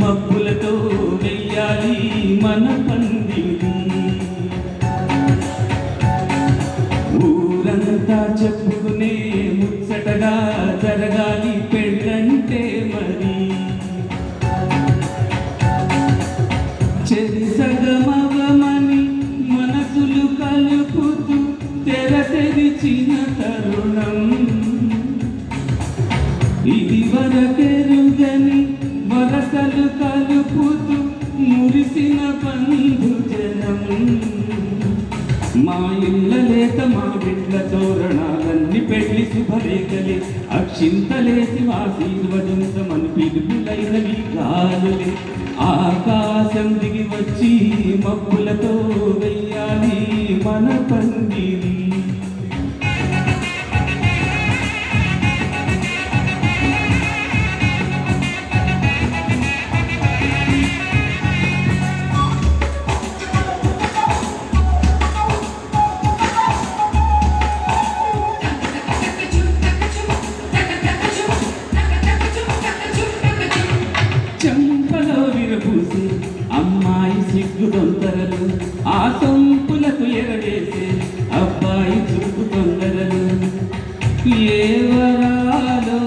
మబ్బులతో వెయ్యాలి మన పందిరి. ఊరంతా చెప్పుకునే ముచ్చటగా జరగాలి పెళ్ళంటే మరి. చెరిసగమవమని మనసులు కలుపుతూ తెర తెరిచిన తరుణం. ఇది వరకెరుగని వరసలు కలుపుతూ మురిసిన బంధుజనం. మా ఇళ్ళ లేత మా బిడ్డ తోరణాలన్నీ పెళ్లి శుభరేఖలే. అక్షింతలేసి ఆశీర్వదించమని పిలుపులైనవి గాలులే. ఆకాశం దిగి వచ్చి మబ్బులతో వెయ్యాలి మన పందిరి. చెంపలో విరపూసే అమ్మాయి సిగ్గు తొందరలు, ఆ సొంపులకు ఎరవేసే అబ్బాయి చుట్టు తొందరలు. ఏ వరాలో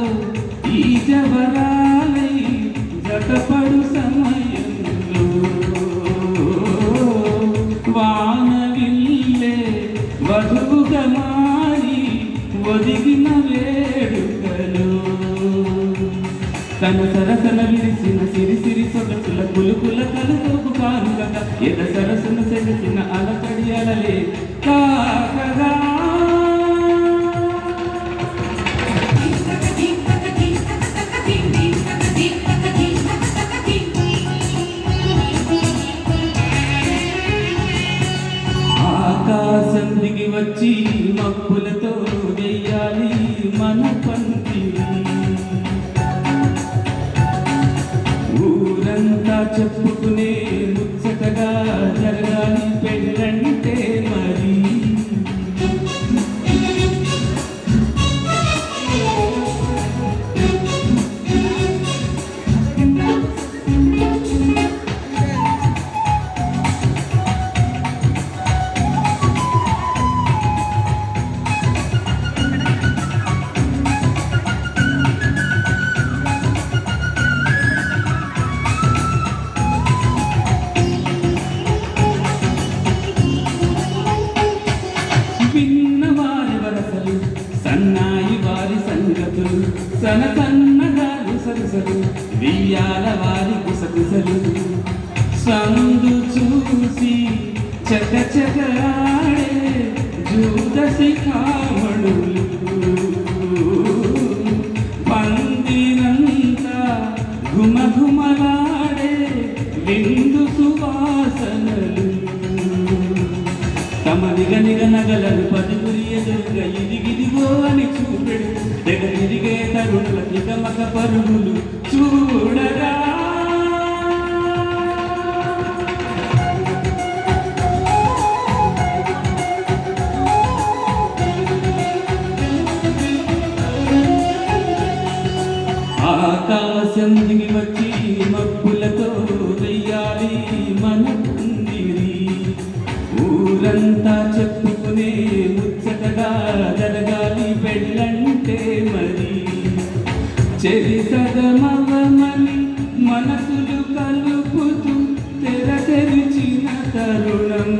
ఈ జవరాలై జతపడు సమయంలో వానవిల్లే వధువుగా మారి ఒదిగిన వేడుకలు. తన సరసన విరిసిన సిరిసిరి సొగసుల పులుపుల కలుతోపు కానుకగా ఎద సరసన సెగసిన అలకడి అలలే కాకగా. ఆకాశం దిగి వచ్చి మబ్బులతో వెయ్యాలి మన పందిరి. ఊరంతా చెప్పుకునే ముచ్చటగా జరగాలి పెళ్ళంటే మరి. విన్నవారి వరసలు సన్నాయి వారి సంగతులు, సన సన్నగారు సరసలు వియ్యాల వారి గుసగుసలు. సందు చూసి చక చకరాడే జూదశిఖామణులు. పందిరంతా ఘుమఘుమలాడే విందు సువాసనలు. తమ నిగనిగ నగలను పదుగురి ఎదురుగా ఇదిగిదిగో అని చూపెడు తెగదిరిగే తరుణుల తికమక పరుగులు చూడగా. ఆకాశం దిగి వచ్చి మబ్బులతో వెయ్యాలి మన పందిరి. ఊరంతా చెప్పుకునే ముచ్చటగా జరగాలి పెళ్ళంటే మరి. చెరిసగమవమని మనసులు కలుపుతూ తెర తెరిచిన తరుణం.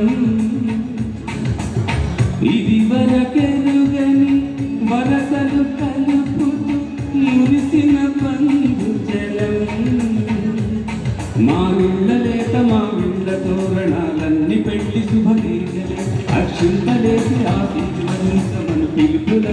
ఇది వరకెరుగని వరసలు కలుపుతూ మురిసిన బంధుజనం. మా ఇళ్ళ లేత మా ఇళ్ళ తోరణాలన్నీ పెళ్లి శుభలేఖలే. అక్షింతలేసి ఆశీర్వదించమని పిలుపుల